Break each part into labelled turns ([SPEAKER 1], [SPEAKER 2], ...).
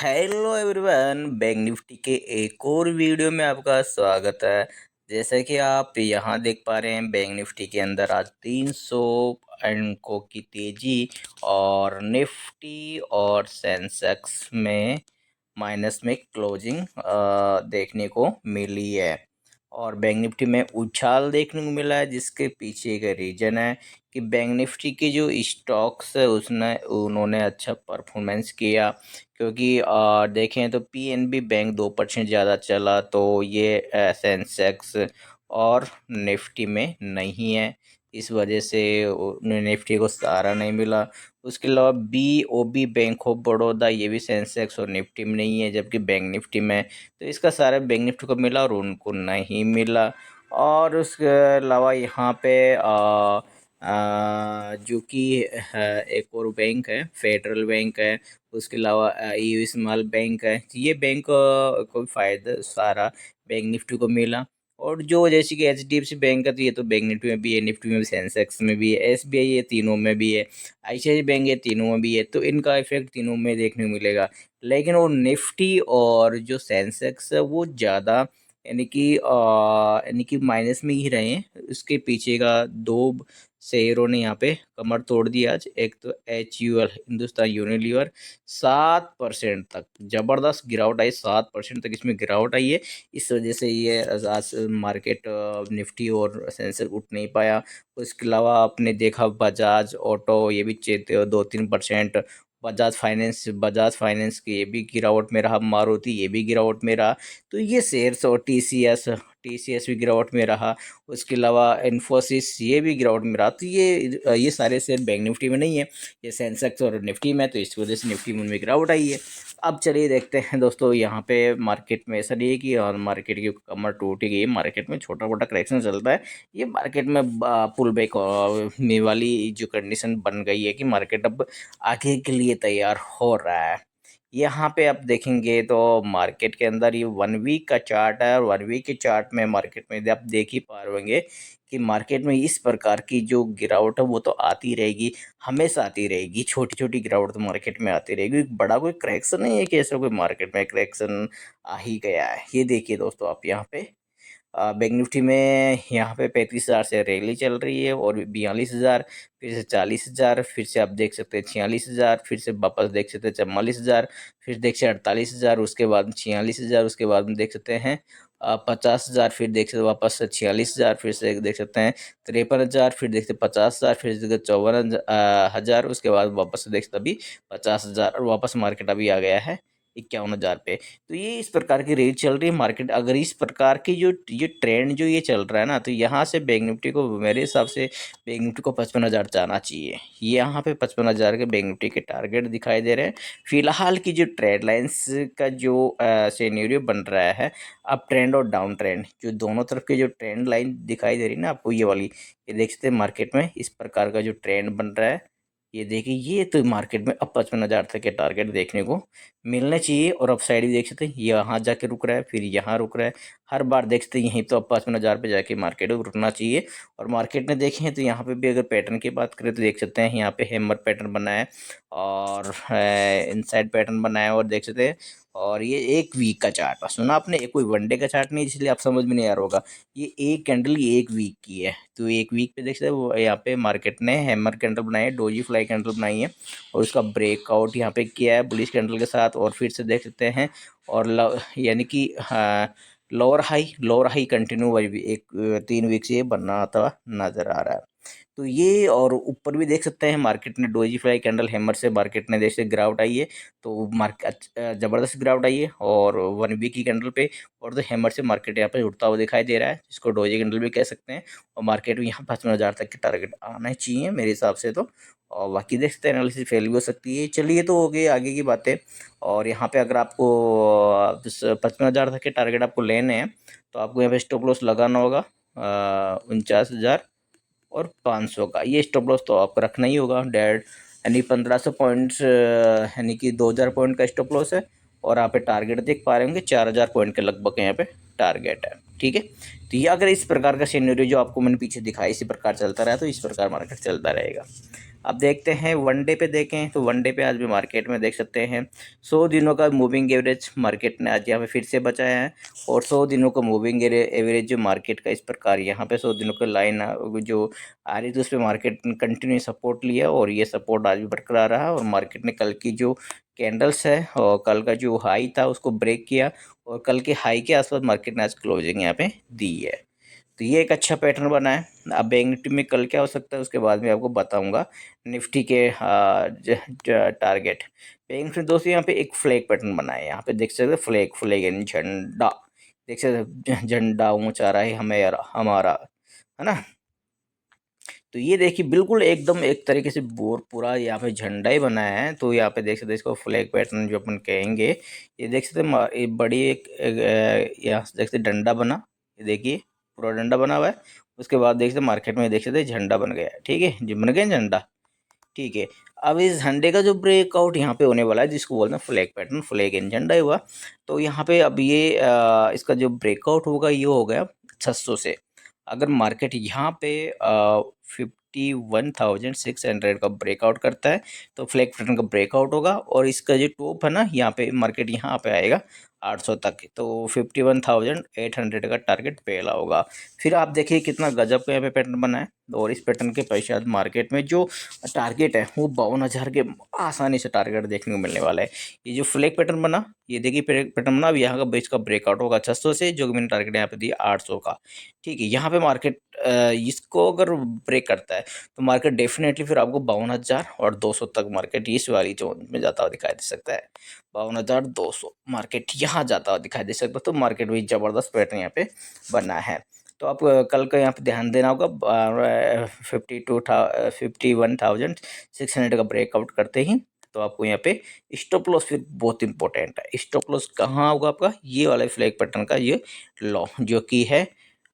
[SPEAKER 1] Hello everyone, bank Nifty के एक और वीडियो में आपका स्वागत है। जैसे कि आप यहाँ देख पा रहे हैं, बैंक निफ्टी के अंदर आज 300 अंकों की तेजी और निफ्टी और सेंसेक्स में माइनस में क्लोजिंग देखने को मिली है। और बैंक निफ्टी में उछाल देखने को मिला है, जिसके पीछे एक रीजन है कि बैंक निफ्टी के जो स्टॉक्स है उन्होंने अच्छा परफॉर्मेंस किया। क्योंकि देखें तो पीएनबी बैंक 2% ज़्यादा चला, तो ये सेंसेक्स और निफ्टी में नहीं है। इस वजह से निफ्टी को सहारा नहीं मिला। उसके अलावा बीओबी बैंक ऑफ बड़ौदा, ये भी सेंसेक्स और निफ्टी में नहीं है, जबकि बैंक निफ्टी में है। तो इसका सारा बैंक निफ्टी को मिला और उनको नहीं मिला। और उसके अलावा यहाँ पे जो कि एक और बैंक है, फेडरल बैंक है। उसके अलावा यू स्मॉल बैंक है। ये बैंक को फ़ायदा सारा बैंक निफ्टी को मिला। और जो जैसे कि एचडीएफसी बैंक है, तो ये तो बैंक निफ्टी में भी है, निफ्टी में भी, सेंसेक्स में भी है, एसबीआई ये तीनों में भी है, आईसीआईसीआई बैंक ये तीनों में भी है। तो इनका इफेक्ट तीनों में देखने को मिलेगा। लेकिन वो निफ्टी और जो सेंसेक्स है वो ज़्यादा यानी कि माइनस में ही रहे हैं। उसके पीछे का दो शेयरों ने यहाँ पे कमर तोड़ दी आज। एक तो HUL, हिंदुस्तान यूनिलीवर, 7% तक जबरदस्त गिरावट आई, 7% तक इसमें गिरावट आई है। इस वजह से ये आज मार्केट निफ्टी और सेंसेक्स उठ नहीं पाया। उसके अलावा आपने देखा बजाज ऑटो, ये भी 2-3%। बजाज फाइनेंस की ये भी गिरावट में रहा, मारुति ये भी गिरावट में रहा। तो ये शेयर्स, और टीसीएस भी गिरावट में रहा। उसके अलावा इन्फोसिस ये भी गिरावट में रहा। तो ये सारे शेयर बैंक निफ्टी में नहीं है, ये सेंसेक्स और निफ्टी में। तो इस वजह से निफ्टी में उनमें गिरावट आई है। अब चलिए देखते हैं दोस्तों, यहाँ पे मार्केट में ऐसा नहीं है कि मार्केट की कमर टूट गई। मार्केट में छोटा मोटा करेक्शन चलता है। ये मार्केट में पुल बैक में वाली जो कंडीशन बन गई है कि मार्केट अब आगे के लिए तैयार हो रहा है। यहाँ पे आप देखेंगे तो मार्केट के अंदर ये 1 वीक का चार्ट है, और 1 वीक के चार्ट में मार्केट में आप देख ही पा रहे होंगे कि मार्केट में इस प्रकार की जो गिरावट है वो तो आती रहेगी, हमेशा आती रहेगी। छोटी छोटी गिरावट तो मार्केट में आती रहेगी। बड़ा कोई करेक्शन नहीं है कि ऐसा कोई मार्केट में करेक्शन आ ही गया है। ये देखिए दोस्तों, आप यहाँ पे बैंक निफ्टी में यहाँ पे 35,000 से रैली चल रही है, और 42,000, फिर से 40,000, फिर से आप देख सकते हैं 46,000, फिर से वापस देख सकते हैं 44,000, फिर देख सकते हैं 48,000, उसके बाद 46,000, उसके बाद में देख सकते हैं 50,000, फिर देख सकते हैं वापस से 46,000, फिर से देख सकते हैं 53,000, फिर देख सकते हैं 50,000, फिर से 54,000, उसके बाद वापस से देख सकते अभी 50,000, और वापस मार्केट अभी आ गया है 51,000 पे। तो ये इस प्रकार की रेट चल रही है मार्केट। अगर इस प्रकार की जो ये ट्रेंड जो ये चल रहा है ना, तो यहाँ से बैंक निफ्टी को, मेरे हिसाब से बैंक निफ्टी को 55,000 जाना चाहिए। यहाँ पे 55,000 के बैंक निफ्टी के टारगेट दिखाई दे रहे हैं। फिलहाल की जो ट्रेंड लाइन्स का जो सिनेरियो बन रहा है, अप ट्रेंड और डाउन ट्रेंड, जो दोनों तरफ की जो ट्रेंड लाइन दिखाई दे रही है ना आपको, ये वाली, ये देख सकते हैं मार्केट में इस प्रकार का जो ट्रेंड बन रहा है। ये देखिए, ये तो मार्केट में अब 55,000 तक के टारगेट देखने को मिलने चाहिए। और अपसाइड भी देख सकते हैं, यहाँ जाके रुक रहा है, फिर यहाँ रुक रहा है। हर बार देख सकते हैं यहीं तो अब 55,000 पे जाके मार्केट को रुकना चाहिए। और मार्केट में देखें तो यहाँ पे भी अगर पैटर्न की बात करें तो देख सकते हैं यहाँ पे हैमर पैटर्न बना है, और इनसाइड पैटर्न बना है, और देख सकते हैं। और ये 1 वीक का चार्ट है, सुना आपने, ये कोई वनडे का चार्ट नहीं, इसलिए आप समझ में नहीं आ रहा होगा। ये एक कैंडल 1 वीक की है। तो 1 वीक पे देख सकते हैं वो यहाँ पे मार्केट ने हैमर कैंडल बनाई है, डोजी फ्लाई कैंडल बनाई है, और उसका ब्रेकआउट यहाँ पे किया है बुलिश कैंडल के साथ। और फिर से देख सकते हैं, और यानी कि लोअर हाई कंटिन्यू एक 3 वीक से ये बनना आता नजर आ रहा है। तो ये, और ऊपर भी देख सकते हैं मार्केट ने डोजी फ्लाई कैंडल हैमर से मार्केट ने जैसे गिरावट आई है, तो मार्केट ज़बरदस्त गिरावट आई है, और 1 वीक की कैंडल पे। और तो हैमर से मार्केट यहाँ पे उठता हुआ दिखाई दे रहा है, जिसको डोजी कैंडल भी कह सकते हैं। और मार्केट में यहाँ 55,000 तक के टारगेट आना ही चाहिए मेरे हिसाब से तो। और बाकी देख सकते हैं एनालिसिस फेल भी हो सकती है। चलिए, तो हो गई आगे की बातें। और यहाँ पे अगर आपको 55,000 तक के टारगेट आपको लेने हैं, तो आपको यहाँ पे स्टॉप लॉस लगाना होगा 49,500 का। ये स्टॉप लॉस तो आपको रखना ही होगा डेढ़, यानी 1,500 पॉइंट्स, यानी कि 2,000 पॉइंट का स्टॉप लॉस है। और यहाँ पे टारगेट देख पा रहे होंगे 4,000 पॉइंट के लगभग यहाँ पे टारगेट है। ठीक है, तो ये अगर इस प्रकार का सिनेरियो जो आपको मैंने पीछे दिखाया इसी प्रकार चलता रहा, तो इस प्रकार मार्केट चलता रहेगा। अब देखते हैं वन डे पे देखें तो वन डे पे आज भी मार्केट में देख सकते हैं 100 दिनों का मूविंग एवरेज मार्केट ने आज यहाँ पे फिर से बचाया है। और 100 दिनों का मूविंग एवरेज जो मार्केट का इस प्रकार यहाँ पे 100 दिनों का लाइन जो आ रही थी उस पर मार्केट ने कंटिन्यू सपोर्ट लिया और ये सपोर्ट आज भी बरकरार रहा। और मार्केट ने कल की जो कैंडल्स है और कल का जो हाई था उसको ब्रेक किया और कल के हाई के आसपास मार्केट ने आज क्लोजिंग यहाँ पे दी है। तो ये एक अच्छा पैटर्न बना है। अब बैंक निफ्टी में कल क्या हो सकता है उसके बाद में आपको बताऊंगा निफ्टी के टारगेट। बैंक निफ्टी दोस्तों यहाँ पे एक फ्लैग पैटर्न बना है, यहाँ पे देख सकते हैं फ्लैग फ्लैग यानी झंडा, देख सकते हैं झंडा ऊंचा रहा है हमें हमारा, है ना। तो ये देखिए बिल्कुल एकदम एक तरीके से बोर पूरा यहाँ पे झंडा ही बना है। तो यहाँ पे देख सकते हैं इसको फ्लैग पैटर्न जो अपन कहेंगे। ये देख सकते हैं ये बड़ी यहाँ से देख सकते डंडा बना, ये देखिए पूरा डंडा बना हुआ है। उसके बाद देख सकते मार्केट में देख सकते झंडा बन गया, ठीक है जी, बन गया झंडा, ठीक है। अब इस झंडे का जो ब्रेकआउट यहाँ पे होने वाला है जिसको बोलते हैं फ्लैग पैटर्न, फ्लैग इन झंडा हुआ। तो यहाँ पे अब ये इसका जो ब्रेकआउट होगा ये हो गया 600 से। अगर मार्केट यहाँ पे 51,600 का ब्रेकआउट करता है तो फ्लैग पैटर्न का ब्रेकआउट होगा और इसका जो टॉप है ना यहाँ पे मार्केट यहाँ पे आएगा 800 तक। तो 51,800 का टारगेट पहला होगा। फिर आप देखिए कितना गजब का यहाँ पे पैटर्न बना है। और इस पैटर्न के पश्चात मार्केट में जो टारगेट है वो 52,000 के आसानी से टारगेट देखने को मिलने वाला है। ये जो फ्लैग पैटर्न बना, ये देखिए पैटर्न बना, अब यहाँ का बेस का ब्रेकआउट होगा 600 से, जो कि मैंने टारगेट यहाँ पे दिया 800 का, ठीक है। यहाँ पे मार्केट इसको अगर ब्रेक करता है तो मार्केट डेफिनेटली फिर आपको 52,000 और 200 तक मार्केट इस वाली जोन में जाता हुआ दिखाई दे सकता है। 52,200 मार्केट यहाँ जाता हुआ दिखाई दे सकता है। तो मार्केट भी जबरदस्त पैटर्न यहाँ पे बना है। तो आप कल का यहाँ पे ध्यान देना होगा 51,600 का ब्रेकआउट करते ही तो आपको यहाँ पे स्टॉप लॉस फिर बहुत इंपॉर्टेंट है। स्टॉप लॉस कहाँ होगा आपका, ये वाला फ्लैग पैटर्न का ये लो जो कि है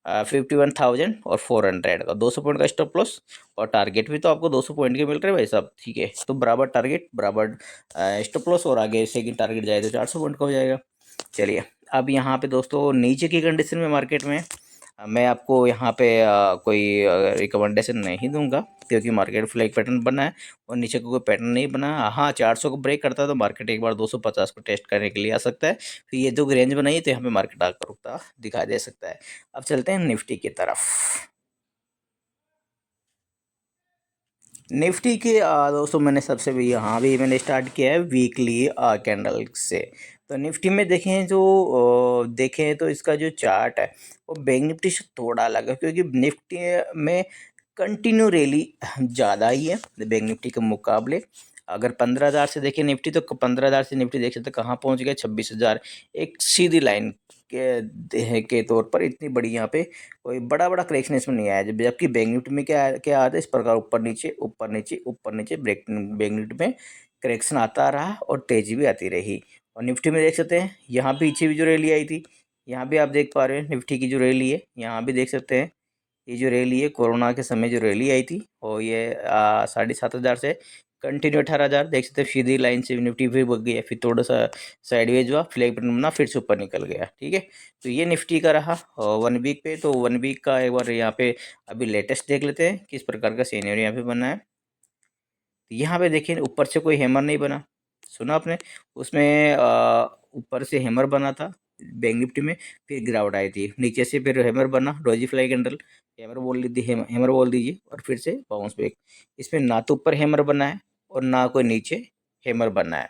[SPEAKER 1] 51,400 का 200 पॉइंट का स्टॉप लॉस। और टारगेट भी तो आपको 200 पॉइंट के मिल रहे हैं भाई साहब, ठीक है। तो बराबर टारगेट बराबर स्टॉप लॉस और आगे सेकंड टारगेट जाए तो 400 पॉइंट का हो जाएगा। चलिए अब यहाँ पे दोस्तों नीचे की कंडीशन में मार्केट में मैं आपको यहाँ पे कोई रिकमेंडेशन नहीं दूंगा क्योंकि मार्केट फ्लैग पैटर्न बना है और नीचे का कोई पैटर्न नहीं बना। हाँ 400 को ब्रेक करता है तो मार्केट एक बार 250 को टेस्ट करने के लिए आ सकता है। फिर ये जो रेंज बनाई है तो यहाँ पे मार्केट आकर रुकता दिखाई दे सकता है। अब चलते हैं निफ्टी की तरफ। निफ्टी के दोस्तों मैंने सबसे भी यहाँ भी मैंने स्टार्ट किया है वीकली कैंडल से। तो निफ्टी में देखें तो इसका जो चार्ट है वो बैंक निफ्टी से थोड़ा अलग है क्योंकि निफ्टी में कंटिन्यू रैली ज़्यादा ही है बैंक निफ्टी के मुकाबले। अगर 15,000 से देखें निफ्टी तो 15,000 से निफ्टी देख सकते कहाँ पहुँच गया 26,000, एक सीधी लाइन के तौर पर इतनी बड़ी यहाँ पे कोई बड़ा बड़ा करेक्शन इसमें नहीं आया। जबकि बैंक निफ्टी में क्या क्या आता है इस प्रकार ऊपर नीचे ऊपर नीचे ऊपर नीचे बैंक निफ्टी में करेक्शन आता रहा और तेजी भी आती रही। और निफ्टी में देख सकते हैं यहाँ पीछे भी जो रैली आई थी, यहाँ भी आप देख पा रहे हैं निफ्टी की जो रैली है, यहाँ भी देख सकते हैं ये जो रैली है कोरोना के समय जो रैली आई थी और ये 7,500 से कंटिन्यू 18,000 देख सकते हैं सीधी लाइन से निफ्टी फिर बढ़ गया, फिर थोड़ा सा साइडवेज हुआ फ्लैग पैटर्न बना फिर से ऊपर निकल गया, ठीक है। तो ये निफ्टी का रहा और 1 वीक पे। तो 1 वीक का एक बार यहाँ पे अभी लेटेस्ट देख लेते हैं किस प्रकार का सीनियर यहाँ पे बना है। तो यहाँ पे देखिए ऊपर से कोई हैमर नहीं बना, सुना आपने, उसमें ऊपर से हैमर बना था बैंक निफ्टी में, फिर गिरावट आई थी, नीचे से फिर हैमर बना डॉजी फ्लाई कैंडल, हैमर बोल दीजिए हैमर बोल दीजिए और फिर से बाउंस बैक। इसमें ना तो ऊपर हैमर बना है और ना कोई नीचे हैमर बना है।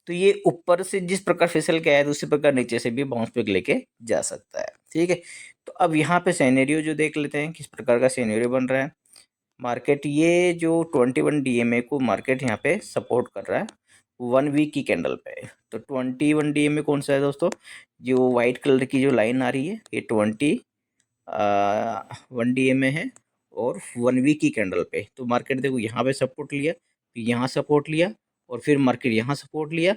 [SPEAKER 1] तो ये ऊपर से जिस प्रकार फिसल के आया है उसी प्रकार नीचे से भी बाउंस बैक लेके जा सकता है, ठीक है। तो अब यहाँ पे सिनेरियो जो देख लेते हैं किस प्रकार का सिनेरियो बन रहा है। मार्केट ये जो 21 डीएमए को मार्केट यहाँ पे सपोर्ट कर रहा है 1 वीक की कैंडल पे। तो 21 डीएमए कौन सा है दोस्तों, जो वाइट कलर की जो लाइन आ रही है ये 1 डीएमए है और 1 वीक की कैंडल पे। तो मार्केट देखो यहाँ पे सपोर्ट लिया, फिर यहाँ सपोर्ट लिया और फिर मार्केट यहाँ सपोर्ट लिया,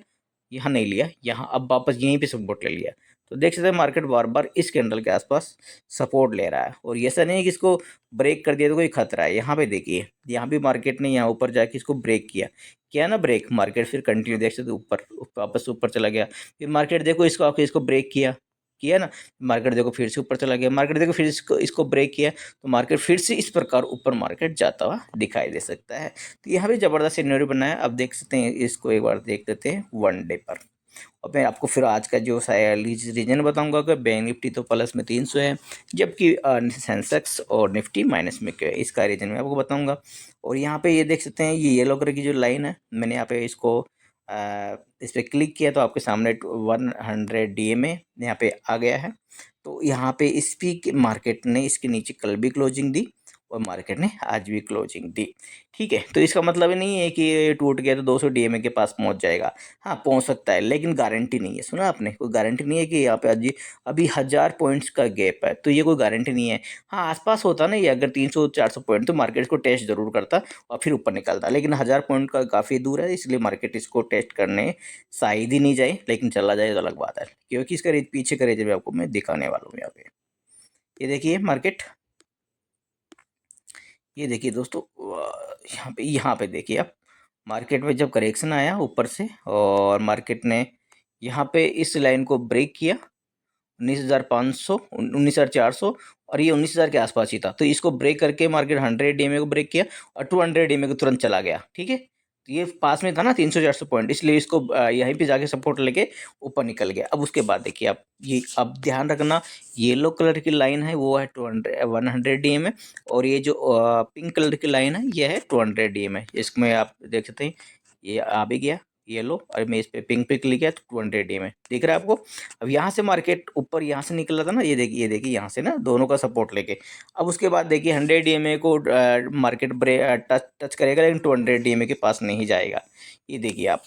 [SPEAKER 1] यहाँ नहीं लिया, यहाँ अब वापस यहीं पे सपोर्ट ले लिया। तो देख सकते हैं मार्केट बार बार इस कैंडल के आसपास सपोर्ट ले रहा है और ऐसा नहीं है कि इसको ब्रेक कर दिया तो कोई खतरा है। यहाँ पे देखिए यहाँ भी मार्केट ने यहाँ ऊपर जाके इसको ब्रेक किया ना ब्रेक, मार्केट फिर कंटिन्यू देख सकते ऊपर वापस ऊपर चला गया। फिर मार्केट देखो इसको आके इसको ब्रेक किया किया ना, मार्केट देखो फिर से ऊपर चला गया, मार्केट देखो फिर इसको ब्रेक किया, तो मार्केट फिर से इस प्रकार ऊपर मार्केट जाता हुआ दिखाई दे सकता है। तो यहाँ भी ज़बरदस्त सिनेरियो बना है। अब देख सकते हैं, इसको एक बार देख लेते हैं 1 डे पर। और मैं आपको फिर आज का जो रीजन बताऊंगा कि बैंक निफ्टी तो प्लस में 300 है, जबकि सेंसेक्स और निफ्टी माइनस में क्यों है, इसका रीजन मैं आपको बताऊंगा। और यहाँ पे ये देख सकते हैं, ये येलो कलर की जो लाइन है, मैंने यहाँ पे इसको इस पर क्लिक किया तो आपके सामने 100 DMA यहाँ पे आ गया है। तो यहाँ पे इस भी मार्केट ने इसके नीचे कल भी क्लोजिंग दी और मार्केट ने आज भी क्लोजिंग दी। ठीक है, तो इसका मतलब ही नहीं है कि ये टूट गया तो 200 DMA के पास पहुंच जाएगा। हाँ, पहुंच सकता है, लेकिन गारंटी नहीं है। सुना आपने, कोई गारंटी नहीं है कि यहाँ पे आज अभी 1000 पॉइंट्स का गैप है, तो ये कोई गारंटी नहीं है। हाँ, आसपास होता ना ये, अगर 300-400 पॉइंट तो मार्केट को टेस्ट जरूर करता और फिर ऊपर निकलता, लेकिन 1000 पॉइंट का काफ़ी दूर है, इसलिए मार्केट इसको टेस्ट करने शायद ही नहीं जाए, लेकिन चला जाए तो अलग बात है, क्योंकि इसका पीछे का रीजन आपको मैं दिखाने वाला हूँ। यहाँ पे ये देखिए मार्केट, ये देखिए दोस्तों, यहाँ पे देखिए आप, मार्केट में जब करेक्शन आया ऊपर से और मार्केट ने यहाँ पे इस लाइन को ब्रेक किया 19,500 19,400, और ये 19,000 के आसपास ही था, तो इसको ब्रेक करके मार्केट 100 DMA को ब्रेक किया और 200 DMA को तुरंत चला गया। ठीक है, तो ये पास में था ना 300-400 पॉइंट, इसलिए इसको यहीं पे जाके सपोर्ट लेके ऊपर निकल गया। अब उसके बाद देखिए आप, ये अब ध्यान रखना, येलो कलर की लाइन है वो है 100 DMA, और ये जो पिंक कलर की लाइन है ये है 200 DMA। इसमें आप देख सकते हैं ये आ भी गया येलो, और मैं इस पे पिंक पे क्लिक किया तो 200 DMA दिख रहा है आपको। अब यहाँ से मार्केट ऊपर यहाँ से निकल रहा था ना, ये देखिए यहाँ से ना दोनों का सपोर्ट लेके, अब उसके बाद देखिए 100 DMA को मार्केट टच करेगा, लेकिन 200 DMA के पास नहीं जाएगा। ये देखिए आप,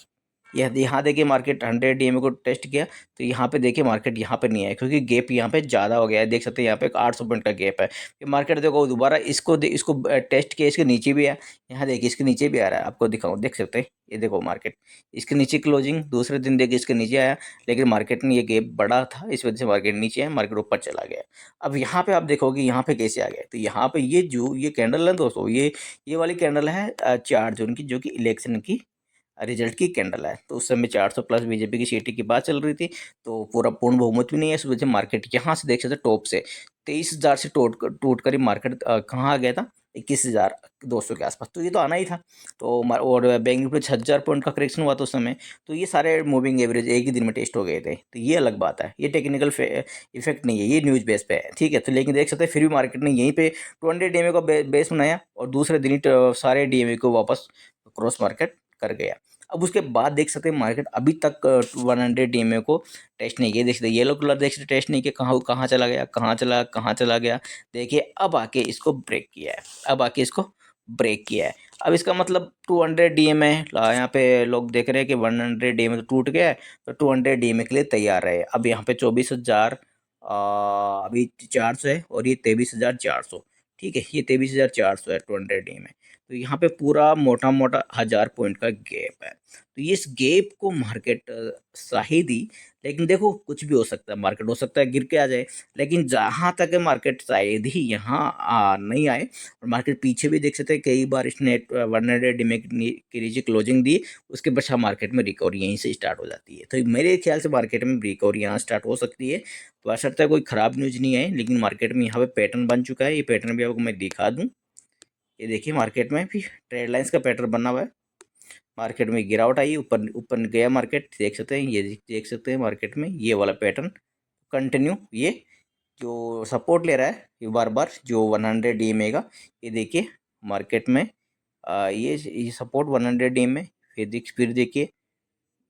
[SPEAKER 1] यहाँ देखिए मार्केट 100 DMA को टेस्ट किया, तो यहाँ पे देखिए मार्केट यहाँ पे नहीं आया, क्योंकि गैप यहाँ पे ज़्यादा हो गया है। देख सकते हैं यहाँ पे एक 800 पॉइंट का गैप है। फिर मार्केट देखो दोबारा इसको टेस्ट किया, इसके नीचे भी आया, यहाँ देखिए इसके नीचे भी आ रहा है, आपको दिखाऊँ, देख सकते हैं ये देखो मार्केट इसके नीचे क्लोजिंग, दूसरे दिन देखिए इसके नीचे आया, लेकिन मार्केट में ये गैप बड़ा था, इस वजह से मार्केट नीचे है, मार्केट ऊपर चला गया। अब यहाँ पे आप देखोगे यहाँ पे कैसे आ गया, तो यहाँ पे ये कैंडल है दोस्तों, ये वाली कैंडल है 4 जून की, जो कि इलेक्शन की रिजल्ट की कैंडल है। तो उस समय 400 प्लस बीजेपी की सीटें की बात चल रही थी, तो पूरा पूर्ण बहुमत भी नहीं है, इस वजह से मार्केट यहाँ से देख सकते टॉप से 23,000 से टूट कर ही मार्केट कहाँ आ गया था, 21,200 के आसपास। तो ये तो आना ही था। तो और बैंक निफ्टी 6,000 पॉइंट का करेक्शन हुआ था उस समय, तो ये सारे मूविंग एवरेज एक ही दिन में टेस्ट हो गए थे, तो ये अलग बात है, ये टेक्निकल इफेक्ट नहीं है, ये न्यूज बेस पे है। ठीक है, तो लेकिन देख सकते हैं फिर भी मार्केट ने यहीं पे 200 DMA का बेस बनाया, और दूसरे दिन ही सारे DMA को वापस क्रॉस मार्केट कर गया। अब उसके बाद देख सकते हैं मार्केट अभी तक 100 DMA को टेस्ट नहीं किया। देख सकते येलो कलर, देख सकते टेस्ट नहीं किया, कहाँ कहाँ चला गया, कहाँ चला गया। देखिए अब आके इसको ब्रेक किया है, अब आके इसको ब्रेक किया है। अब इसका मतलब 200 DMA यहाँ पे लोग देख रहे हैं कि 100 DMA तो टूट गया है, तो 200 DMA के लिए तैयार है। अब यहाँ पे 24,000 अभी 400 है, और ये 23,400। ठीक है, ये 23,400 है 200 DMA। तो यहाँ पे पूरा मोटा मोटा 1000 पॉइंट का गैप है। तो ये इस गैप को मार्केट सही दी, लेकिन देखो कुछ भी हो सकता है, मार्केट हो सकता है गिर के आ जाए, लेकिन जहाँ तक है मार्केट शायद ही यहाँ नहीं आए। और मार्केट पीछे भी देख सकते हैं, कई बार इसने 100 DMA के नीचे क्लोजिंग दी, उसके पश्चात मार्केट में रिकवरी यहीं से स्टार्ट हो जाती है। तो मेरे ख्याल से मार्केट में रिकवरी यहाँ स्टार्ट हो सकती है। तो बशर्ते कोई ख़राब न्यूज़ नहीं है, लेकिन मार्केट में यहाँ पे पैटर्न बन चुका है। ये पैटर्न भी आपको मैं दिखा दूँ, ये देखिए मार्केट में भी ट्रेड लाइंस का पैटर्न बना हुआ है। मार्केट में गिरावट आई, ऊपर ऊपर गया मार्केट, देख सकते हैं, ये देख सकते हैं मार्केट में ये वाला पैटर्न कंटिन्यू, ये जो सपोर्ट ले रहा है ये बार बार जो 100 DMA का, ये देखिए मार्केट में ये सपोर्ट 100 DMA, फिर देखिए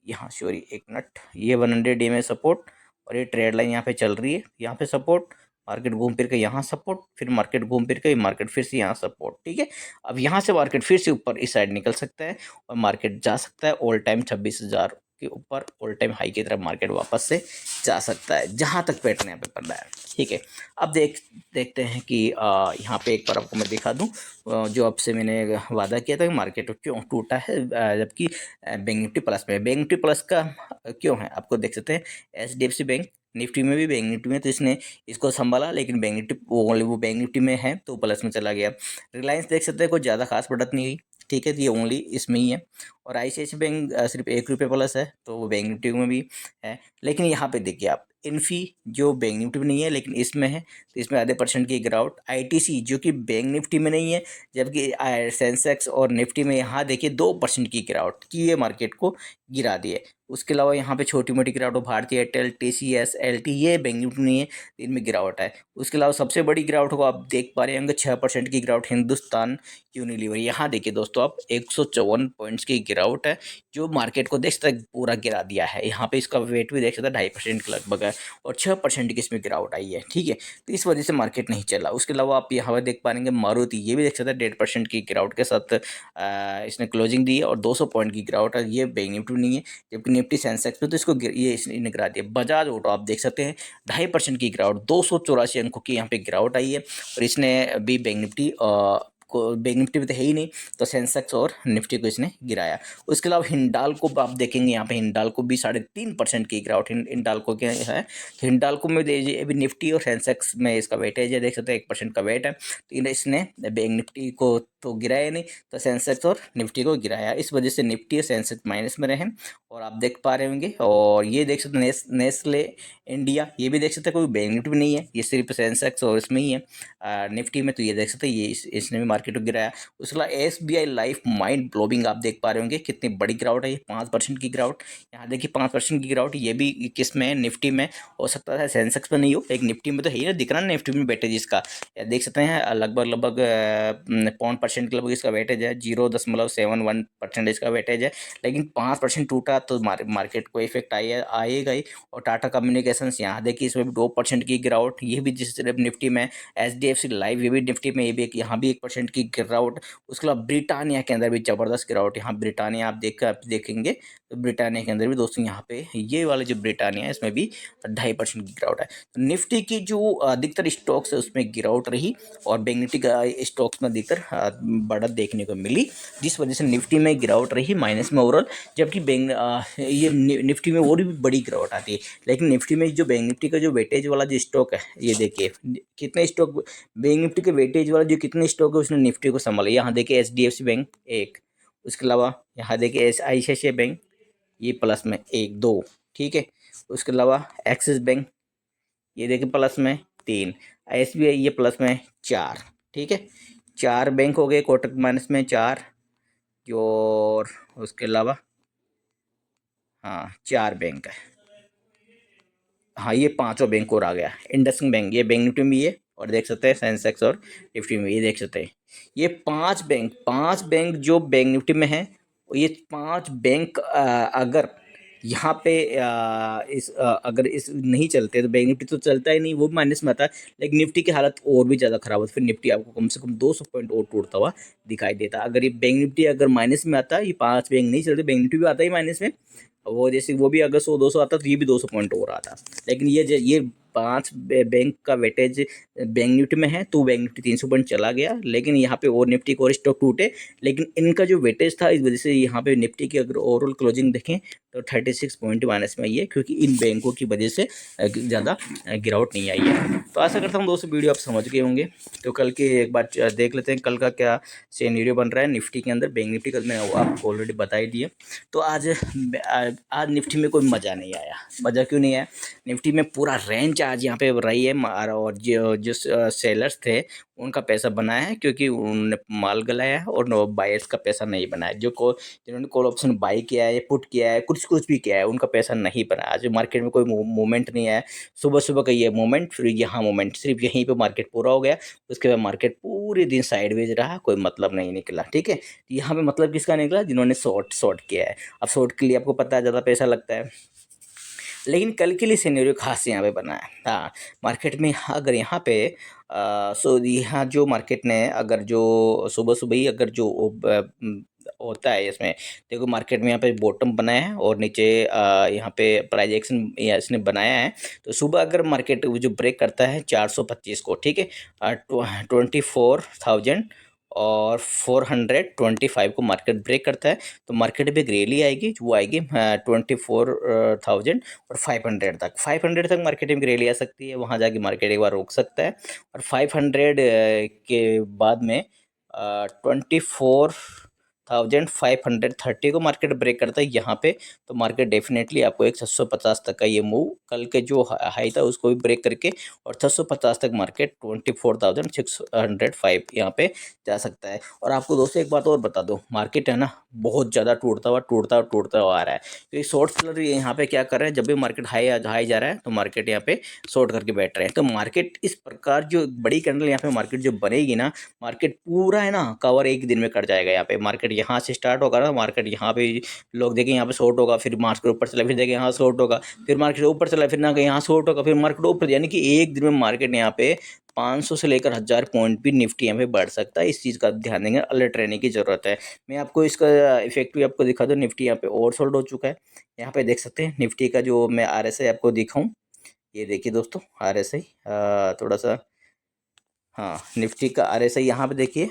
[SPEAKER 1] यहाँ, सॉरी एक मिनट, ये 100 DMA सपोर्ट, और ये ट्रेड लाइन यहाँ पे चल रही है, यहाँ पे सपोर्ट, मार्केट घूम फिर के यहाँ सपोर्ट, फिर मार्केट घूम फिर के मार्केट फिर से यहाँ सपोर्ट। ठीक है, अब यहाँ से मार्केट फिर से ऊपर इस साइड निकल सकता है, और मार्केट जा सकता है ऑल टाइम 26,000 के ऊपर, ऑल टाइम हाई की तरफ मार्केट वापस से जा सकता है, जहाँ तक पैटर्न यहाँ पे पड़ रहा है। ठीक है, अब देखते हैं कि यहाँ पे एक बार आपको मैं दिखा दूँ, जो अब से मैंने वादा किया था कि मार्केट क्यों टूटा है, जबकि बैंक निफ्टी प्लस में, बैंक निफ्टी प्लस का क्यों है आपको देख सकते हैं, HDFC बैंक निफ्टी में भी, बैंक निफ्टी में तो इसने इसको संभाला, लेकिन बैंक निफ्टी वो बैंक निफ्टी में है तो प्लस में चला गया। रिलायंस देख सकते हैं कोई ज़्यादा खास बढ़त नहीं हुई। ठीक है, तो ये ओनली इसमें ही है। और ICICI बैंक सिर्फ 1 रुपये प्लस है, तो वो बैंक निफ्टी में भी है। लेकिन यहाँ पे देखिए आप इन्फी जो बैंक निफ्टी में नहीं है लेकिन इसमें है, तो इसमें आधे परसेंट की गिरावट। आईटीसी जो कि बैंक निफ्टी में नहीं है, जबकि सेंसेक्स और निफ्टी में यहाँ देखिए 2% की गिरावट की ये मार्केट को गिरा दी है। उसके अलावा यहाँ पे छोटी मोटी गिरावट भारतीय एयरटेल, टीसीएस, एलटी, ये बैंक निफ्टी नहीं है, इनमें गिरावट है। उसके अलावा सबसे बड़ी गिरावट को आप देख पा रहे होंगे 6% की गिरावट हिंदुस्तान यूनिलीवर। यहाँ देखिए दोस्तों आप 154 पॉइंट्स की गिरावट है, जो मार्केट को देख सकते हैं पूरा गिरा दिया है। यहाँ पे इसका वेट भी देख सकते हैं 2.5% के लगभग है, और 6% की इसमें गिरावट आई है, ठीक है। तो इस वजह से मार्केट नहीं चला। उसके अलावा आप यहाँ पर देख पाएंगे मारुति, ये भी देख सकते हैं 1.5% की गिरावट के साथ इसने क्लोजिंग दी है, और 200 पॉइंट की गिरावट है। ये बैंक निफ्टी नहीं है, जबकि निफ्टी सेंसेक्स पे तो इसको ये इसने गिरा दिया। बजाज ऑटो आप देख सकते हैं 2.5% की गिरावट, 284 अंकों की यहाँ पे गिरावट आई है, और इसने भी बैंक निफ्टी को, बैंक निफ्टी में तो है ही नहीं, तो सेंसेक्स और निफ्टी को इसने गिराया। उसके अलावा हिंडाल्को आप देखेंगे, यहाँ पे हिंडाल्को भी 3.5% की गिरावट हिंडाल्को क्या है। हिंडाल्को में देखिए अभी निफ्टी और सेंसेक्स में इसका वेटेज है, देख सकते हैं 1% का वेट है, तो इसने बैंक निफ्टी को तो गिराया नहीं, तो सेंसेक्स और निफ्टी को गिराया। इस वजह से निफ्टी और सेंसेक्स माइनस में रहे, और आप देख पा रहे होंगे। और ये देख सकते हैं नेस्ले इंडिया, ये भी देख सकते हैं कोई बैंक निफ्टी में नहीं है, ये सिर्फ सेंसेक्स और इसमें ही है निफ्टी में, तो ये देख सकते हैं ये इसने भी मार्केट को गिराया। उसके अलावा एसबीआई लाइफ माइंड ब्लोइंग आप देख पा रहे होंगे कितनी बड़ी गिरावट है, ये 5% की गिरावट। यहाँ देखिए 5% की गिरावट, ये भी किस में है, निफ्टी में। हो सकता है सेंसेक्स में नहीं हो, एक निफ्टी में तो है ही ना, दिख रहा है निफ्टी में वेटेज इसका, देख सकते हैं लगभग 0.5% के लगभग इसका वेटेज है, 0.71% इसका वेटेज है। लेकिन 5% टूटा तो मार्केट को इफेक्ट आएगा ही। और टाटा कम्युनिकेशंस यहाँ देखिए इसमें भी 2% की गिरावट, ये भी जिस निफ्टी में। एचडीएफसी लाइव ये भी निफ्टी में, ये भी यहाँ भी 1% की गिरावट। उसके अलावा ब्रिटानिया के अंदर भी जबरदस्त गिरावट, यहाँ ब्रिटानिया आप देखेंगे तो ब्रिटानिया के अंदर भी दोस्तों यहाँ पे ये वाले जो ब्रिटानिया है इसमें भी 2.5% की गिरावट है। तो निफ्टी की जो अधिकतर स्टॉक्स है उसमें गिरावट रही, और बैंक निफ्टी का स्टॉक्स में अधिकतर बढ़त देखने को मिली, जिस वजह से निफ्टी में गिरावट रही माइनस में ओवरऑल। जबकि ये निफ्टी में और भी बड़ी गिरावट आती है, लेकिन निफ्टी में जो बैंक निफ्टी का जो वेटेज वाला जो स्टॉक है, ये देखिए कितने स्टॉक बैंक निफ्टी के वेटेज वाला जो कितने स्टॉक है उसने निफ्टी को संभाला। यहाँ देखिए एचडीएफसी बैंक 1, उसके अलावा यहाँ देखिए आईसीआईसीआई बैंक, ये प्लस में 1 2, ठीक है। उसके अलावा एक्सिस बैंक, ये देखिए प्लस में 3, एसबीआई ये प्लस में 4, ठीक है। 4 बैंक हो गए, कोटक माइनस में 4, और उसके अलावा हाँ 4 बैंक है। हाँ ये 5वां बैंक और आ गया, इंडसइंड बैंक, ये बैंक निफ्टी में भी है, और देख सकते हैं सेंसेक्स और निफ्टी में, ये देख सकते हैं ये 5 बैंक जो बैंक निफ्टी में है। ये 5 बैंक अगर यहाँ पे अगर इस नहीं चलते तो बैंक निफ्टी तो चलता ही नहीं, वो भी माइनस में आता है। लेकिन निफ्टी की हालत और भी ज़्यादा खराब होती, फिर निफ्टी आपको कम से कम 200 पॉइंट और टूटता हुआ दिखाई देता। अगर ये बैंक निफ्टी अगर माइनस में आता, ये 5 बैंक नहीं चलते, बैंक निफ्टी भी आता ही माइनस में, वो जैसे वो भी अगर 100-200 आता तो ये भी 200 पॉइंट और आता। लेकिन ये 5 बैंक का वेटेज बैंक निफ्टी में है, तो बैंक निफ्टी 300 पॉइंट चला गया। लेकिन यहाँ पे और निफ्टी को और स्टॉक टूटे, लेकिन इनका जो वेटेज था, इस वजह से यहाँ पे निफ्टी की अगर ओवरऑल क्लोजिंग देखें तो 36 पॉइंट माइनस में आई है, क्योंकि इन बैंकों की वजह से ज़्यादा गिरावट नहीं आई है। तो आशा करता हूँ दोस्तों वीडियो आप समझ गए होंगे। तो कल के एक बार देख लेते हैं कल का क्या सिनेरियो बन रहा है निफ्टी के अंदर। बैंक निफ्टी का मैंने आपको ऑलरेडी बता ही दिया। तो आज निफ्टी में कोई मज़ा नहीं आया। मज़ा क्यों नहीं आया? निफ्टी में पूरा रेंज आज यहाँ पे रही है, और जो सेलर्स थे उनका पैसा बनाया है, क्योंकि उन्होंने माल गलाया है, और बायर्स का पैसा नहीं बनाया। जिन्होंने कॉल ऑप्शन बाई किया है, पुट किया है, कुछ भी किया है, उनका पैसा नहीं बना। आज मार्केट में कोई मूवमेंट नहीं आया। सुबह का ये मूवमेंट, फिर यहाँ मूवमेंट, सिर्फ यहीं पे मार्केट पूरा हो गया। उसके बाद मार्केट पूरे दिन साइडवेज रहा, कोई मतलब नहीं निकला, ठीक है। यहाँ पे मतलब किसका निकला? जिन्होंने शॉर्ट किया है। अब शॉर्ट के लिए आपको पता है ज़्यादा पैसा लगता है, लेकिन कल के लिए सिनेरियो खास यहाँ पे बना है। हाँ, मार्केट में अगर यहाँ पे यहाँ जो मार्केट ने अगर जो सुबह ही अगर जो होता है इसमें, देखो मार्केट में यहाँ पे बॉटम बनाया है, और नीचे यहाँ पे प्राइस एक्शन इसने बनाया है। तो सुबह अगर मार्केट जो ब्रेक करता है 425 को, ठीक है, 24,000 और 425 को मार्केट ब्रेक करता है, तो मार्केट में एक रैली आएगी, वो आएगी 24,000 और 500 तक। 500 तक मार्केट में रैली आ सकती है, वहाँ जाके मार्केट एक बार रोक सकता है। और 500 के बाद में 24 6,530 को मार्केट ब्रेक करता है यहाँ पे, तो मार्केट डेफिनेटली आपको एक 650 तक का ये मूव, कल के जो हाई था उसको भी ब्रेक करके और 650 तक मार्केट 24,605 यहाँ पे जा सकता है। और आपको दोस्तों एक बात और बता दो, मार्केट है ना बहुत ज़्यादा टूटता हुआ आ रहा है। तो ये शॉर्ट सेलर यहाँ पे क्या कर रहे हैं, जब भी मार्केट हाई जा रहा है तो मार्केट यहाँ पे शॉर्ट करके बैठ रहे हैं। तो मार्केट इस प्रकार जो बड़ी कैंडल यहाँ पे मार्केट जो बनेगी ना, मार्केट पूरा है ना कवर एक दिन में कर जाएगा। यहाँ पे मार्केट यहाँ से स्टार्ट होगा ना, मार्केट यहाँ पे लोग देखें यहाँ पे शॉर्ट होगा, फिर मार्केट ऊपर चला, फिर देखें यहाँ शॉर्ट होगा, फिर मार्केट ऊपर चला, फिर ना यहाँ शॉर्ट होगा, फिर मार्केट ऊपर, यानी कि एक दिन में मार्केट यहाँ पे 500 से लेकर 1000 पॉइंट भी निफ्टी यहाँ पे बढ़ सकता है। इस चीज़ का ध्यान देंगे, अलर्ट रहने की जरूरत है। मैं आपको इसका इफेक्ट भी आपको दिखा दूँ। निफ्टी यहाँ पे ओवरसोल्ड हो चुका है, यहाँ पे देख सकते हैं। निफ्टी का जो मैं RSI आपको दिखाऊं, ये देखिए दोस्तों RSI थोड़ा सा, हाँ निफ्टी का RSI यहाँ पे देखिए,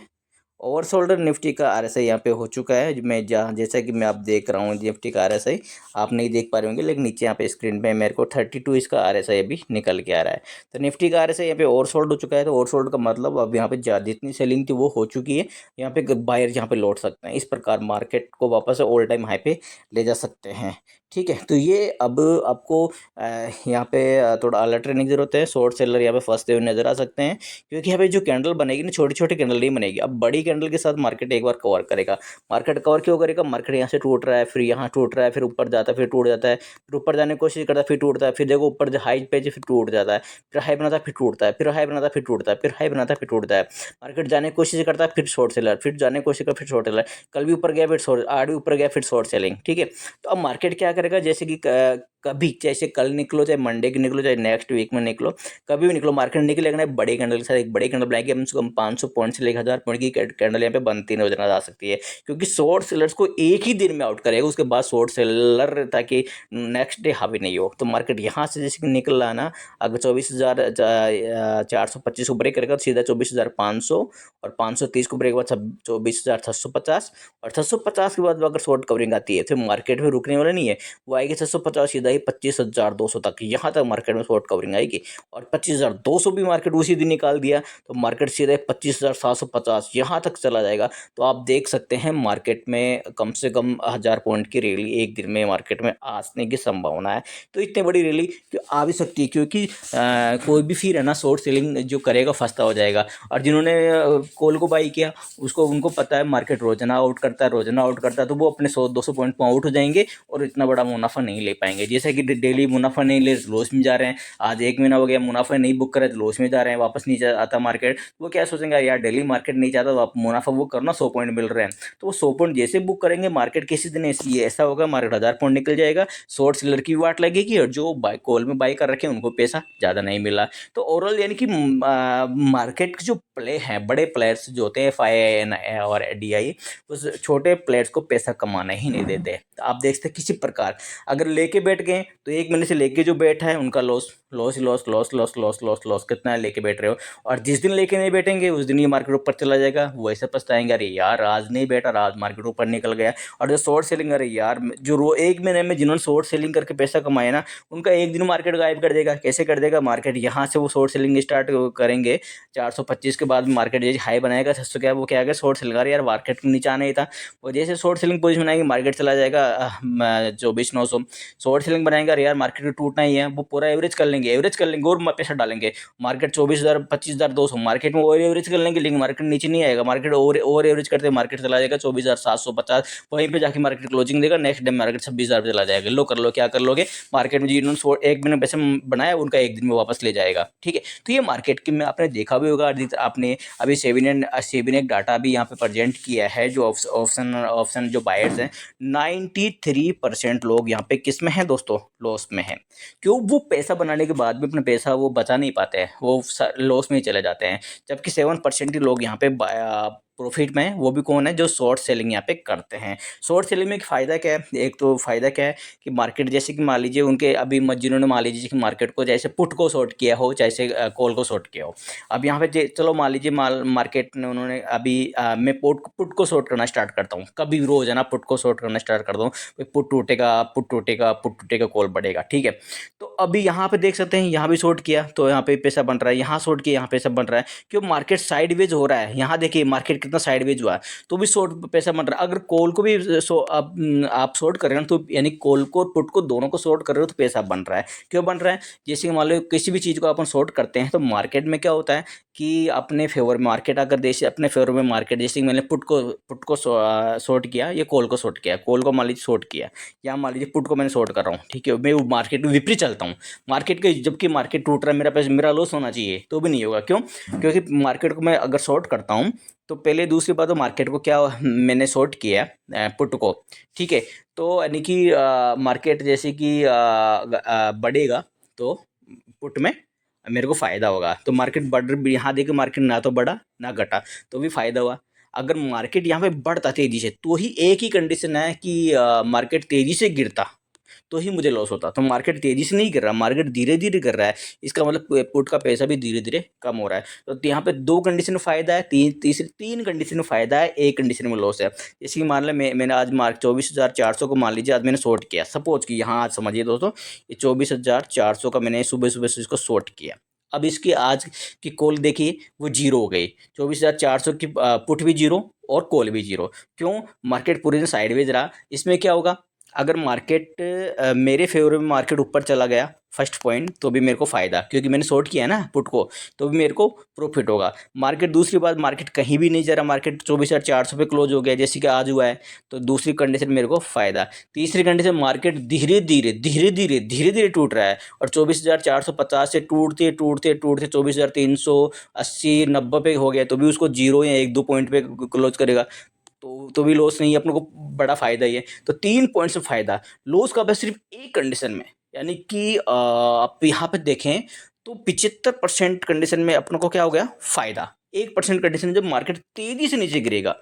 [SPEAKER 1] ओवरसोल्ड निफ्टी का RSI यहाँ पे हो चुका है। मैं जहाँ जैसा कि मैं आप देख रहा हूँ निफ्टी का RSI, आप नहीं देख पा रहे होंगे, लेकिन नीचे यहाँ पे स्क्रीन पे मेरे को 32 इसका RSI अभी निकल के आ रहा है। तो निफ्टी का RSI यहाँ पे ओवरसोल्ड हो चुका है। तो ओवरसोल्ड का मतलब अब यहाँ पे जितनी सेलिंग थी वो हो चुकी है, यहाँ पे बायर यहाँ पे लौट सकते हैं। इस प्रकार मार्केट को वापस ऑल टाइम हाई पे ले जा सकते हैं। ठीक है, तो ये अब आपको यहाँ पे थोड़ा अलर्ट रहने की जरूरत है। शॉर्ट सेलर यहाँ पे फंसते हुए नजर आ सकते हैं, क्योंकि यहाँ पे जो कैंडल बनेगी ना, छोटी छोटी कैंडल नहीं बनेगी। अब बड़ी कैंडल के साथ मार्केट एक बार कवर करेगा। मार्केट कवर क्यों करेगा, मार्केट यहाँ से टूट रहा है, फिर यहाँ टूट रहा है, फिर ऊपर जाता है, फिर टूट जाता है, फिर ऊपर जाने की कोशिश करता है, फिर टूटता है, फिर देखो ऊपर हाई पे फिर टूट जाता है, फिर हाई बनाता है, फिर टूटता है, फिर हाई बनाता है, फिर टूटता है, फिर हाई बनाता है, फिर टूटता है। मार्केट जाने की कोशिश करता है, फिर शॉर्ट सेलर, फिर जाने की कोशिश करता है, फिर शॉर्ट सेलर। कल भी ऊपर गया, फिर शॉर्ट, आज भी ऊपर गया, फिर शॉर्ट सेलिंग। ठीक है, तो अब मार्केट क्या करेगा, जैसे कि कभी जैसे कल निकलो, चाहे मंडे की निकलो, चाहे नेक्स्ट वीक में निकलो, कभी भी निकलो, मार्केट निकलेगा ना बड़े कैंडल के साथ। एक बड़ी कैंडल बनाएगी, कम से कम 500 पॉइंट से लेकर 1000 पॉइंट की कैंडल यहाँ पे बनती नजर आ सकती है, क्योंकि शॉर्ट सेलर्स को एक ही दिन में आउट करेगा। उसके बाद शॉर्ट सेलर ताकि नेक्स्ट डे हावी नहीं हो। तो मार्केट यहाँ से जैसे कि निकल रहा ना, अगर 24,425 को ब्रेक करेगा तो सीधा 24,500, और 530 को ब्रेक के बाद 24,650, और 650 के बाद अगर शॉर्ट कवरिंग आती है तो मार्केट में रुकने वाला नहीं है, वो आएगी 650 सीधा ही 25,200 तक। यहाँ तक मार्केट में शॉर्ट कवरिंग आएगी, और 25,200 भी मार्केट उसी दिन निकाल दिया तो मार्केट सीधे 25,750 यहाँ तक चला जाएगा। तो आप देख सकते हैं मार्केट में कम से कम 1000 पॉइंट की रैली एक दिन में मार्केट में आने की संभावना है। तो इतनी बड़ी रैली आ भी सकती है, क्योंकि कोई भी फिर है ना शॉर्ट सेलिंग जो करेगा फंसता हो जाएगा। और जिन्होंने कॉल को बाई किया उसको, उनको पता है मार्केट रोजाना आउट करता है, तो वो अपने 100-200 पॉइंट पर आउट हो जाएंगे और इतना बड़ा मुनाफा नहीं ले पाएंगे। जैसे कि डेली मुनाफा नहीं ले, लॉस में जा रहे हैं। आज 1 महीना हो गया मुनाफा नहीं बुक करे तो लॉस में जा रहे हैं, वापस नहीं आता मार्केट। वो क्या सोचेंगे, यार डेली मार्केट नहीं जाता तो आप मुनाफा बुक करना, 100 पॉइंट मिल रहे हैं। तो वो 100 पॉइंट जैसे बुक करेंगे, मार्केट किसी दिन ऐसा होगा मार्केट 1000 पॉइंट निकल जाएगा, शॉर्ट सेलर की वाट लगेगी, और जो बाय कॉल में बाई कर रखे हैं उनको पैसा ज़्यादा नहीं मिला। तो ओवरऑल यानी कि मार्केट के जो प्ले हैं, बड़े प्लेयर्स जो होते हैं FII और DI, उस छोटे प्लेयर्स को पैसा कमाना ही नहीं देते। तो आप देखते हैं किसी प्रकार अगर लेके बैठ गए तो 1 महीने से लेके जो बैठा है उनका loss loss loss loss loss loss loss loss कितना लेके बैठ रहे हो। और जिस दिन लेके नहीं बैठेंगे उस दिन ये मार्केट ऊपर चला जाएगा, वो ऐसे पछताएंगे, अरे यार आज नहीं बैठा, आज मार्केट ऊपर निकल गया। और जो शॉर्ट सेलिंग, अरे यार जो 1 महीने में जिन्होंने शॉर्ट सेलिंग करके पैसा कमाया ना, उनका एक दिन मार्केट गायब कर देगा। कैसे कर देगा, मार्केट यहाँ से वो शॉर्ट सेलिंग स्टार्ट करेंगे, 425 के बाद मार्केट जैसे हाई बनाएगा 600 क्या, वो क्या आएगा शॉर्ट सेलिंग, अरे यार मार्केट नीचे आना ही था। वो जैसे शॉर्ट सेलिंग पोजीशन बनाएंगे मार्केट चला जाएगा 24,900। शॉर्ट सेलिंग बनाएंगे, अरे यार मार्केट को टूटना ही है, वो पूरा एवरेज कर लेंगे और पैसा डालेंगे। मार्केट 24,000 25,200 मार्केट में और एवरेज कर लेंगे, लेकिन मार्केट नीचे नहीं आएगा। मार्केट और एवरेज करते मार्केट चला जाएगा 24,750, वहीं पे जाके मार्केट क्लोजिंग देगा, नेक्स्ट डे मार्केट 26,000 पे चला जाएगा। लो कर लो, क्या कर लोगे, मार्केट में जिन्होंने 1 दिन में पैसे बनाया उनका एक दिन में वापस ले जाएगा। ठीक है, तो ये मार्केट की में आपने देखा भी होगा, आपने अभी सेबी ने एक डाटा भी यहाँ पे प्रेजेंट किया है, जो ऑप्शन जो बायर्स हैं 93% लोग यहाँ पे किस में हैं दोस्तों, लॉस में हैं। क्यों, वो पैसा बनाने के बाद भी अपना पैसा वो बचा नहीं पाते हैं, वो लॉस में ही चले जाते हैं। जबकि 7% ही लोग यहाँ पे प्रॉफिट में है, वो भी कौन है, जो शॉर्ट सेलिंग यहाँ पे करते हैं। शॉर्ट सेलिंग में एक फ़ायदा क्या है, एक तो फ़ायदा क्या है कि मार्केट जैसे कि मान लीजिए उनके अभी जिन्होंने मान लीजिए कि मार्केट को जैसे पुट को शॉर्ट किया हो, जैसे कॉल को शॉर्ट किया हो। अब यहाँ पे चलो मान लीजिए मार्केट ने उन्होंने अभी मैं पुट को शॉर्ट करना स्टार्ट करता हूँ, कभी रोज है ना पुट को शॉर्ट करना स्टार्ट करता हूँ, पुट टूटेगा कॉल बढ़ेगा। ठीक है, तो अभी यहाँ पे देख सकते हैं, यहाँ भी शॉर्ट किया तो यहाँ पे पैसा बन रहा है, यहाँ शॉर्ट किया यहाँ पैसा बन रहा है। क्यों, मार्केट साइडवेज हो रहा है। यहाँ देखिए मार्केट कितना साइडवेज हुआ है तो भी शॉर्ट पैसा बन रहा है। अगर कॉल को भी आप शॉर्ट कर रहे हो तो यानी कॉल को और पुट को दोनों को शॉर्ट कर रहे हो तो पैसा बन रहा है। क्यों बन रहा है? जैसे कि मान लो किसी भी चीज़ को अपन शॉर्ट करते हैं तो मार्केट में क्या होता है कि अपने फेवर मार्केट अगर जैसे अपने फेवर में मार्केट, जैसे कि मैंने पुट को शॉर्ट किया या कॉल को शॉर्ट किया, कॉल को मान लीजिए शॉर्ट किया या मान लीजिए पुट को मैंने शॉर्ट कर रहा हूँ, ठीक है, मैं वो मार्केट में विपरीत चलता हूँ, मार्केट के जबकि मार्केट टूट रहा है, मेरा पैसा मेरा लॉस होना चाहिए तो भी नहीं होगा। क्यों? क्योंकि मार्केट को मैं अगर शॉर्ट करता हूँ तो पहले दूसरी बात तो मार्केट को क्या मैंने शॉर्ट किया पुट को, ठीक है, तो यानी कि मार्केट जैसे कि बढ़ेगा तो पुट में मेरे को फ़ायदा होगा। तो मार्केट बढ़ यहाँ देखिए मार्केट ना तो बढ़ा ना घटा तो भी फ़ायदा हुआ। अगर मार्केट यहाँ पे बढ़ता तेज़ी से तो ही एक ही कंडीशन है कि मार्केट तेज़ी से गिरता तो ही मुझे लॉस होता। तो मार्केट तेज़ी से नहीं गिर रहा, मार्केट धीरे-धीरे गिर रहा है। इसका मतलब पुट का पैसा भी धीरे-धीरे कम हो रहा है। तो यहाँ पे 2 कंडीशन में फ़ायदा है, 3 कंडीशन में फ़ायदा है, 1 कंडीशन में लॉस है। जैसे कि मान लें मैंने आज 24,400 को मान लीजिए आज मैंने शॉर्ट किया। सपोज़ कि यहाँ आज समझिए दोस्तों, ये 24,400 का मैंने सुबह-सुबह से इसको शॉर्ट किया। अब इसकी आज की कॉल देखिए वो ज़ीरो हो गई। 24,400 की पुट भी ज़ीरो और कॉल भी ज़ीरो। क्यों? मार्केट पूरे दिन साइडवेज रहा। इसमें क्या होगा? अगर मार्केट मेरे फेवर में मार्केट ऊपर चला गया फर्स्ट पॉइंट तो भी मेरे को फ़ायदा, क्योंकि मैंने शॉर्ट किया ना पुट को, तो भी मेरे को प्रॉफिट होगा। मार्केट दूसरी बात, मार्केट कहीं भी नहीं जा रहा, मार्केट 24,400 पे क्लोज हो गया जैसे कि आज हुआ है, तो दूसरी कंडीशन मेरे को फ़ायदा। तीसरी कंडीशन, मार्केट धीरे धीरे टूट रहा है और 24,450 से टूटते टूटते टूटते 24,380 90 पे हो गया तो भी उसको जीरो या 1-2 पॉइंट पे क्लोज करेगा तो भी लॉस नहीं है, अपने को बड़ा फ़ायदा ही है। तो 3 पॉइंट से फ़ायदा, लॉस का बस सिर्फ एक कंडीशन में, यानी कि आप यहाँ पे देखें तो 75% कंडीशन में अपन को क्या हो गया? फ़ायदा। 1% कंडीशन जब मार्केट तेज़ी से नीचे गिरेगा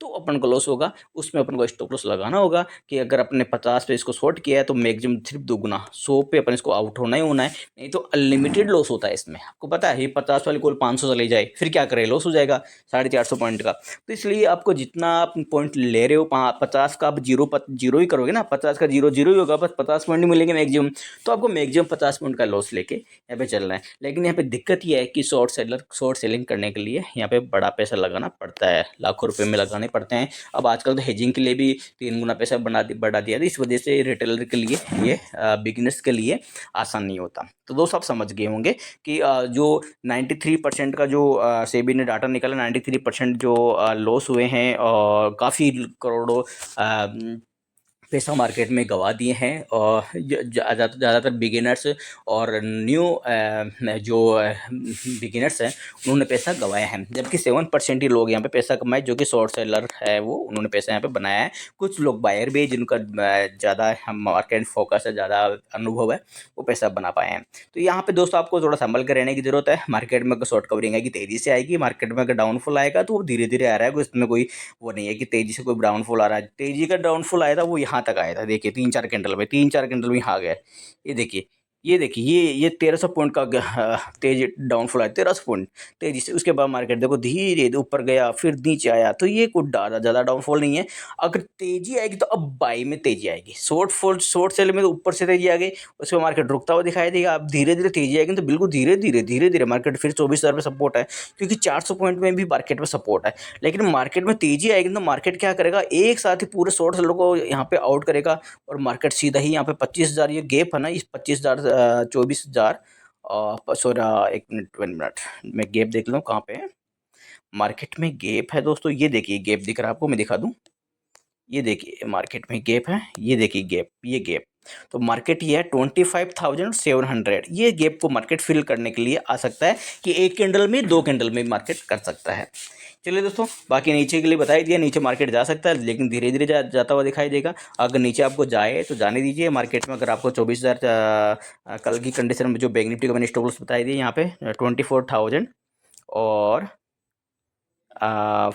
[SPEAKER 1] तो अपन को लॉस होगा। उसमें अपन को स्टॉप लॉस लगाना होगा कि अगर अपने 50 पे इसको शॉर्ट किया है तो मैक्सिमम सिर्फ दुगुना 100 पे अपन इसको आउट होना ही होना है, नहीं तो अनलिमिटेड लॉस होता है इसमें। आपको पता है ये 50 वाली कॉल 500 चली जाए फिर क्या करें? लॉस हो जाएगा 450 पॉइंट का। तो इसलिए आपको जितना आप पॉइंट ले रहे हो 50 का आप जीरो ही करोगे ना, 50 का जीरो जीरो ही होगा, बस 50 पॉइंट मिलेंगे मैक्सिमम, तो आपको मैक्सिमम 50 पॉइंट का लॉस लेके यहाँ पे चलना है। लेकिन यहाँ पे दिक्कत ये है कि शॉर्ट सेलिंग करने के लिए यहाँ पे बड़ा पैसा लगाना पड़ता है, लाखों रुपए में लगाने पड़ते हैं। अब आजकल तो हेजिंग के लिए भी 3 गुना पैसा बढ़ा दिया था, इस वजह से रिटेलर के लिए ये बिगिनर्स के लिए आसान नहीं होता। तो दोस्तों आप समझ गए होंगे कि जो 93% का जो सेबी ने डाटा निकाला, 93% जो लॉस हुए हैं और काफ़ी करोड़ों पैसा मार्केट में गंवा दिए हैं और ज़्यादातर बिगिनर्स और न्यू जो बिगिनर्स हैं उन्होंने पैसा गंवाया है, जबकि 7% ही लोग यहाँ पे पैसा कमाए जो कि शॉर्ट सेलर है वो उन्होंने पैसा यहाँ पे बनाया है। कुछ लोग बायर भी जिनका ज़्यादा मार्केट फोकस है, ज़्यादा अनुभव है, वो पैसा बना पाए हैं। तो यहाँ पे दोस्तों आपको थोड़ा संभल कर रहने की ज़रूरत है। मार्केट में अगर शॉर्ट कवरिंग आएगी तेज़ी से आएगी, मार्केट में अगर डाउनफॉल आएगा तो वो धीरे धीरे आ रहा है, इसमें कोई वो नहीं है कि तेज़ी से कोई डाउनफॉल आ रहा है। तेज़ी का डाउनफॉल आया था वो यहाँ तक आया था, देखिए 3-4 कैंडल में 3-4 कैंडल में यहाँ आ गया। ये देखिए ये 1300 पॉइंट का तेज डाउनफॉल आया, 1300 पॉइंट तेजी से। उसके बाद मार्केट देखो धीरे ऊपर गया फिर नीचे आया, तो ये कुछ ज़्यादा डाउनफॉल नहीं है। अगर तेजी आएगी तो अब बाई में तेजी आएगी, शॉर्ट सेल में तो ऊपर से तेजी आ गई, उसमें मार्केट रुकता हुआ दिखाई देगा। अब धीरे धीरे तेजी आएगी तो बिल्कुल धीरे धीरे मार्केट फिर 24,000 पे सपोर्ट है, क्योंकि 400 पॉइंट में भी मार्केट में सपोर्ट है। लेकिन मार्केट में तेजी आएगी तो मार्केट क्या करेगा? एक साथ ही पूरे शॉर्ट सेलर को यहाँ पे आउट करेगा और मार्केट सीधा ही यहाँ पे 25,000 ये गैप है ना, इस 25,000 24,000 सॉरी 1 मिनट मैं गैप देख लूँ कहाँ पे है। मार्केट में गैप है दोस्तों, ये देखिए गैप दिख रहा है आपको, मैं दिखा दूँ। ये देखिए मार्केट में गैप है, ये देखिए गैप, ये गैप। तो मार्केट ये है 25,700, ये गैप को मार्केट फिल करने के लिए आ सकता है कि 1 कैंडल में 2 कैंडल में मार्केट कर सकता है। चलिए दोस्तों, बाकी नीचे के लिए बता ही दिया, नीचे मार्केट जा सकता है लेकिन धीरे धीरे जाता हुआ दिखाई देगा। अगर नीचे आपको जाए तो जाने दीजिए मार्केट में। अगर आपको 24,000 कल की कंडीशन में जो बैंक निफ्टी का मैंने स्टॉप लॉस बताई दी यहाँ पे 24,000 और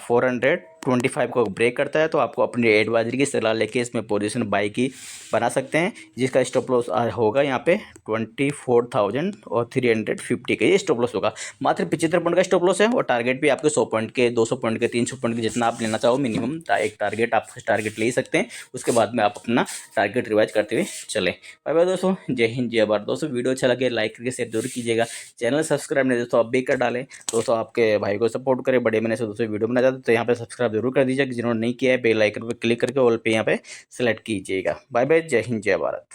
[SPEAKER 1] 400 25 को ब्रेक करता है तो आपको अपने एडवाइजर की सलाह लेके इसमें पोजीशन बाई की बना सकते हैं, जिसका स्टॉप लॉस होगा यहाँ पे 24,350 का ये स्टॉप लॉस होगा। मात्र 75 पॉइंट का स्टॉप लॉस है और टारगेट भी आपके 100 पॉइंट के, 200 पॉइंट के, 300 पॉइंट के, जितना आप लेना चाहो मिनिमम एक टारगेट आप टारगेट ले सकते हैं। उसके बाद में आप अपना टारगेट रिवाइज करते हुए चलें। बाय बाय दोस्तों, जय हिंद जय भारत। दोस्तों वीडियो अच्छा लगे लाइक करके शेयर जरूर कीजिएगा। चैनल सब्सक्राइब नहीं दोस्तों आप भी कर डालें। दोस्तों आपके भाई को सपोर्ट करें, बड़े मैंने से दोस्तों वीडियो बना जाता तो यहाँ पे सब्सक्राइब जरूर कर दीजिएगा। जिन्होंने नहीं किया है बेल आइकन पर क्लिक करके ऑल पे यहाँ पे सेलेक्ट कीजिएगा। बाय बाय, जय हिंद जय भारत।